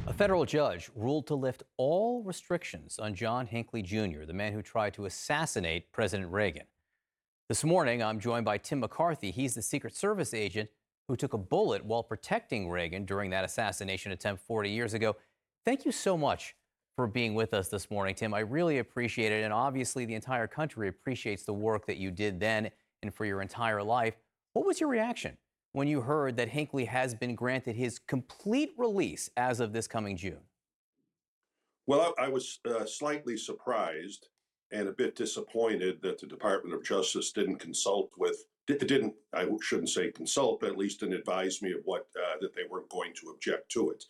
A federal judge ruled to lift all restrictions on John Hinckley Jr., the man who tried to assassinate President Reagan. This morning, I'm joined by Tim McCarthy. He's the Secret Service agent who took a bullet while protecting Reagan during that assassination attempt 40 years ago. Thank you so much for being with us this morning, Tim. I really appreciate it. And obviously, the entire country appreciates the work that you did then and for your entire life. What was your reaction when you heard that Hinckley has been granted his complete release as of this coming June? Well, I was slightly surprised and a bit disappointed that the Department of Justice didn't consult with, didn't, I shouldn't say consult, but at least didn't advise me of what, that they weren't going to object to it.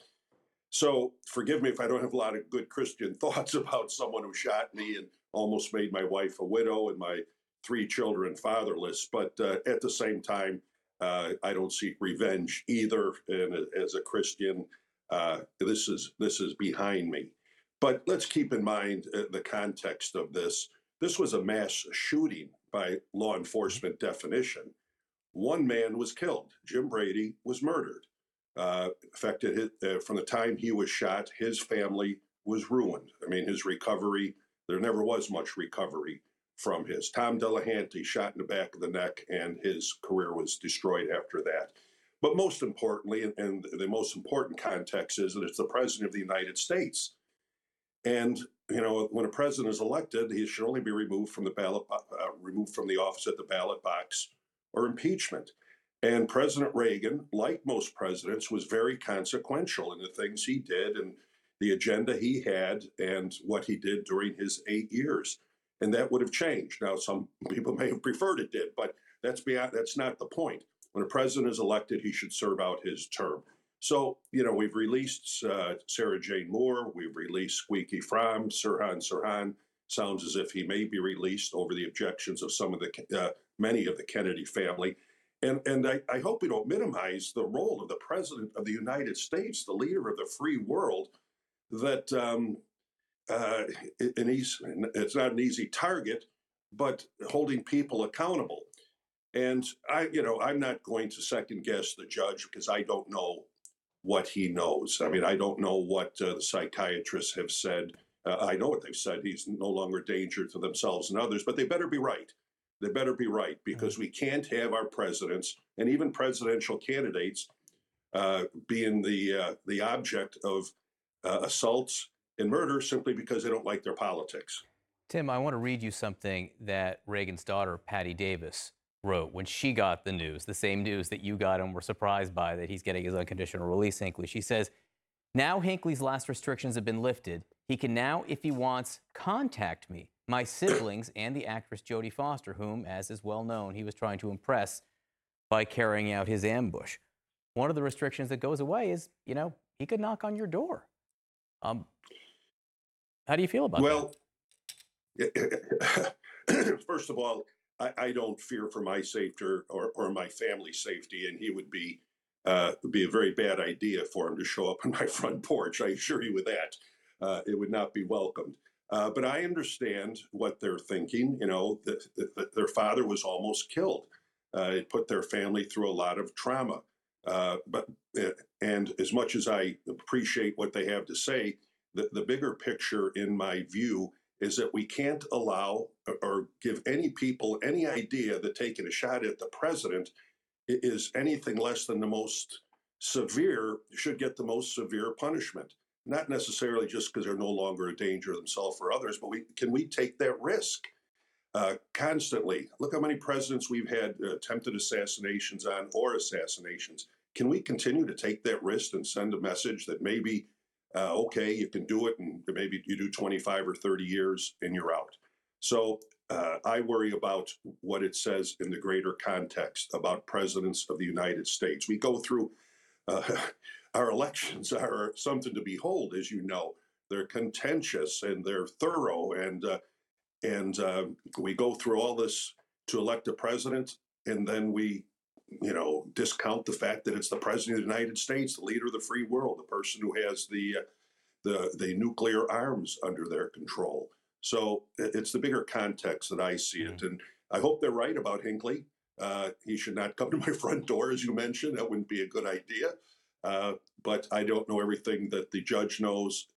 So forgive me if I don't have a lot of good Christian thoughts about someone who shot me and almost made my wife a widow and my three children fatherless. But at the same time, I don't seek revenge either. And as a Christian, this is behind me. But let's keep in mind the context of this. This was a mass shooting by law enforcement definition. One man was killed. Jim Brady was murdered. Affected from the time he was shot, his family was ruined. I mean, his recovery, there never was much recovery from his. Tom Delahanty shot in the back of the neck, and his career was destroyed after that. But most importantly, and the most important context is that it's the President of the United States. And when a president is elected, he should only be removed from the removed from the office at the ballot box or impeachment. And President Reagan, like most presidents, was very consequential in the things he did and the agenda he had and what he did during his 8 years. And that would have changed. Now, some people may have preferred it did, but that's not the point. When a president is elected, he should serve out his term. So, we've released Sarah Jane Moore. We've released Squeaky Fromm. Sirhan Sirhan sounds as if he may be released over the objections of many of the Kennedy family. And I hope we don't minimize the role of the President of the United States, the leader of the free world, that it's not an easy target, but holding people accountable. And I'm not going to second guess the judge because I don't know what he knows. I mean, I don't know what the psychiatrists have said. I know what they've said. He's no longer a danger to themselves and others, but they better be right. They better be right because we can't have our presidents and even presidential candidates being the object of assaults and murder simply because they don't like their politics. Tim, I want to read you something that Reagan's daughter, Patty Davis, wrote when she got the news, the same news that you got and were surprised by, that he's getting his unconditional release, Hinckley. She says, "Now Hinckley's last restrictions have been lifted. He can now, if he wants, contact me, my siblings, and the actress Jodie Foster, whom, as is well known, he was trying to impress by carrying out his ambush. One of the restrictions that goes away is, he could knock on your door." How do you feel about Well, first of all, I don't fear for my safety or my family's safety, and he would be a very bad idea for him to show up on my front porch. I assure you of that. It would not be welcomed. But I understand what they're thinking. That their father was almost killed. It put their family through a lot of trauma. And as much as I appreciate what they have to say, the bigger picture, in my view, is that we can't allow or give any people any idea that taking a shot at the president is anything less than the most severe, should get the most severe punishment. Not necessarily just because they're no longer a danger to themselves or others, but can we take that risk constantly? Look how many presidents we've had attempted assassinations on or assassinations. Can we continue to take that risk and send a message that maybe okay, you can do it, and maybe you do 25 or 30 years and you're out. So I worry about what it says in the greater context about presidents of the United States. We go through, uh, our elections are something to behold, as you know. They're contentious and they're thorough, and we go through all this to elect a president, and then we discount the fact that it's the president of the United States, the leader of the free world, the person who has the nuclear arms under their control. So it's the bigger context that I see it, and I hope they're right about Hinckley. He should not come to my front door, as you mentioned. That wouldn't be a good idea. but I don't know everything that the judge knows.